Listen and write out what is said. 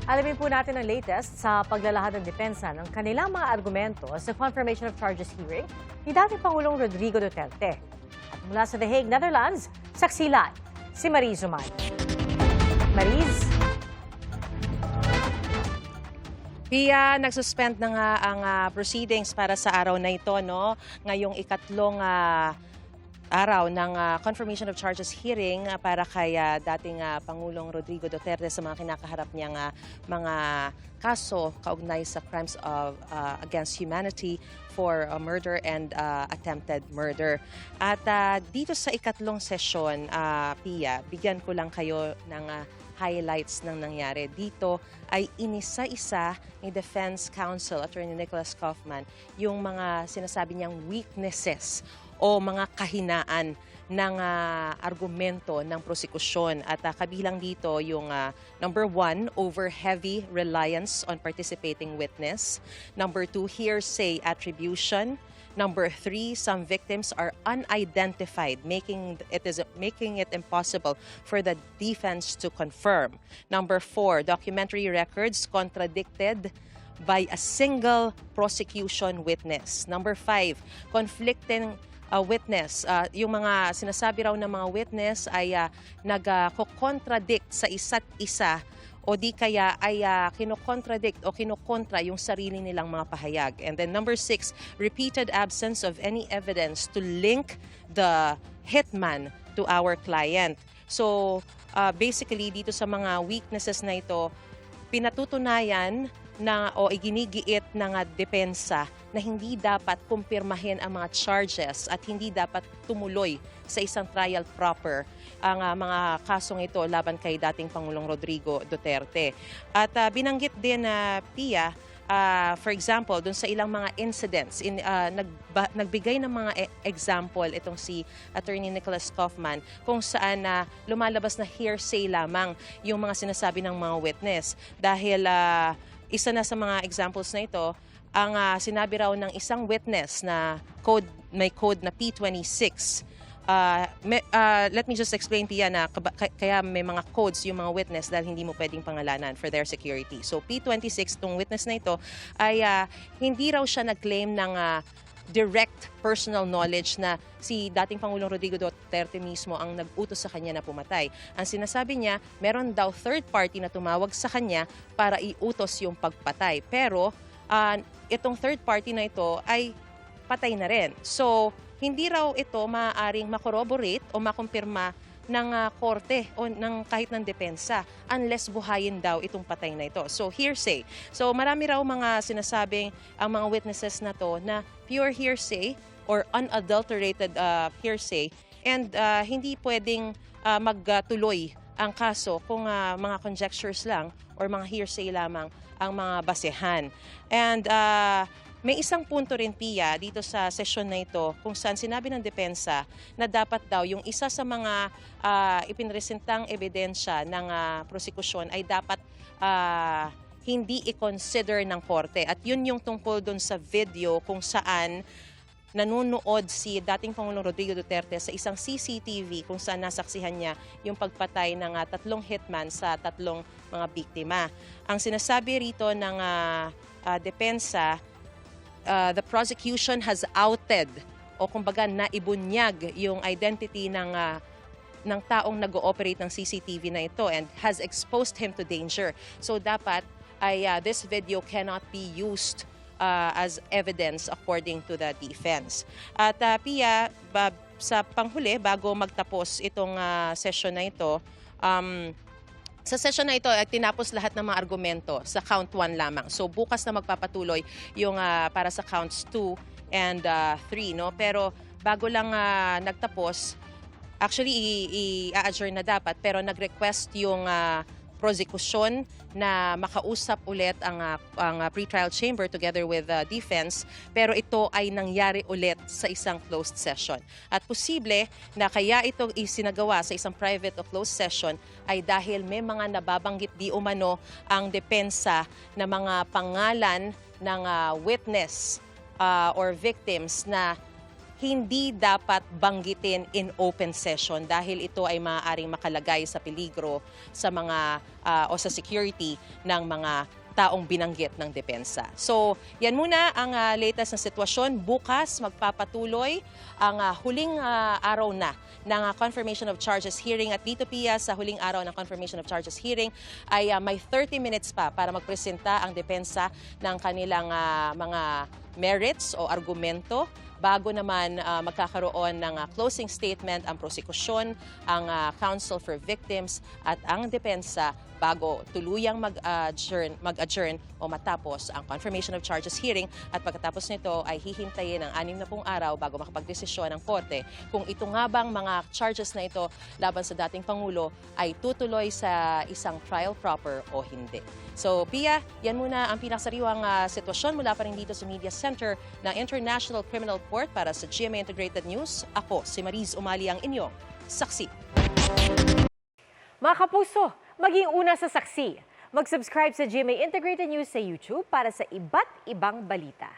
Alamin po natin ang latest sa paglalahad ng depensa ng kanilang mga argumento sa confirmation of charges hearing ni dating Pangulong Rodrigo Duterte. At mula sa The Hague, Netherlands, saksi live si Mariz Zuman. Mariz? Pia, nagsuspend na nga ang proceedings para sa araw na ito, no? Ngayong ikatlong araw ng confirmation of charges hearing para kay dating Pangulong Rodrigo Duterte sa mga kinakaharap niyang mga kaso kaugnay sa crimes of against humanity for murder and attempted murder. At dito sa ikatlong sesyon, Pia, bigyan ko lang kayo ng highlights ng nangyari. Dito ay inisa-isa ni Defense Counsel, Attorney Nicholas Kaufman, yung mga sinasabi niyang weaknesses o mga kahinaan ng argumento ng prosekusyon. At kabilang dito yung number 1, over heavy reliance on participating witness. Number 2, hearsay attribution. Number 3, some victims are unidentified, making it impossible for the defense to confirm. Number 4, documentary records contradicted by a single prosecution witness. Number 5, conflicting witness. Yung mga sinasabi raw ng mga witness ay nag-contradict sa isa't isa o di kaya ay kinokontradict o kinokontra yung sarili nilang mga pahayag. And then number 6, repeated absence of any evidence to link the hitman to our client. So basically dito sa mga weaknesses na ito, pinatutunayan na o iginigiit ng depensa na hindi dapat kumpirmahin ang mga charges at hindi dapat tumuloy sa isang trial proper ang mga kasong ito laban kay dating Pangulong Rodrigo Duterte. At binanggit din na Pia, for example, dun sa ilang mga incidents, nagbigay ng mga example itong si Attorney Nicholas Kaufman kung saan lumalabas na hearsay lamang yung mga sinasabi ng mga witness. Dahil isa na sa mga examples na ito, ang sinabi raw ng isang witness na may code na P26. Let me just explain, Pia, na kaya may mga codes yung mga witness dahil hindi mo pwedeng pangalanan for their security. So P26, tong witness na ito, ay hindi raw siya nag-claim ng direct personal knowledge na si dating Pangulong Rodrigo Duterte mismo ang nag-utos sa kanya na pumatay. Ang sinasabi niya, meron daw third party na tumawag sa kanya para iutos yung pagpatay. Pero itong third party na ito ay patay na rin. So hindi raw ito maaaring makorroborate o makumpirma ng korte o ng kahit ng depensa unless buhayin daw itong patay na ito. So hearsay. So marami raw mga sinasabing ang mga witnesses na to na pure hearsay or unadulterated hearsay and hindi pwedeng magtuloy ang kaso kung mga conjectures lang or mga hearsay lamang ang mga basehan. And may isang punto rin, Pia, dito sa sesyon na ito kung saan sinabi ng depensa na dapat daw yung isa sa mga ipinresentang ebidensya ng prosekusyon ay dapat hindi i-consider ng korte. At yun yung tungkol dun sa video kung saan nanunood si dating Pangulong Rodrigo Duterte sa isang CCTV kung saan nasaksihan niya yung pagpatay ng 3 hitman sa 3 mga biktima. Ang sinasabi rito ng depensa, the prosecution has outed o kumbaga naibunyag yung identity ng taong nag-ooperate ng CCTV na ito and has exposed him to danger. So dapat ay this video cannot be used as evidence according to the defense. At Pia, sa panghuli, bago magtapos itong session na ito, sa session na ito, tinapos lahat ng mga argumento sa count 1 lamang. So bukas na magpapatuloy yung para sa counts 2 and 3. No? Pero bago lang nagtapos, actually i-adjourn na dapat, pero nag-request yung prosecution na makausap ulit ang pretrial chamber together with defense, pero ito ay nangyari ulit sa isang closed session. At posible na kaya ito isinagawa sa isang private o closed session ay dahil may mga nababanggit di umano ang depensa na mga pangalan ng witness or victims na hindi dapat banggitin in open session dahil ito ay maaaring makalagay sa peligro sa mga o sa security ng mga taong binanggit ng depensa. So, yan muna ang latest na sitwasyon. Bukas, magpapatuloy ang huling araw na ng confirmation of charges hearing. At dito, Pia, sa huling araw ng confirmation of charges hearing, ay may 30 minutes pa para magpresenta ang depensa ng kanilang mga merits o argumento bago naman magkakaroon ng closing statement ang prosekusyon, ang counsel for victims at ang depensa bago tuluyang mag-adjourn o matapos ang confirmation of charges hearing. At pagkatapos nito ay hihintayin ang 60 araw bago makapagdesisyon ng korte kung ito nga bang mga charges na ito laban sa dating Pangulo ay tutuloy sa isang trial proper o hindi. So, Pia, yan muna ang pinakasariwang sitwasyon mula pa rin dito sa Media Center ng International Criminal Court. Para sa GMA Integrated News, ako si Mariz Umali ang inyong saksi. Mga kapuso, maging una sa saksi. Mag-subscribe sa GMA Integrated News sa YouTube para sa iba't ibang balita.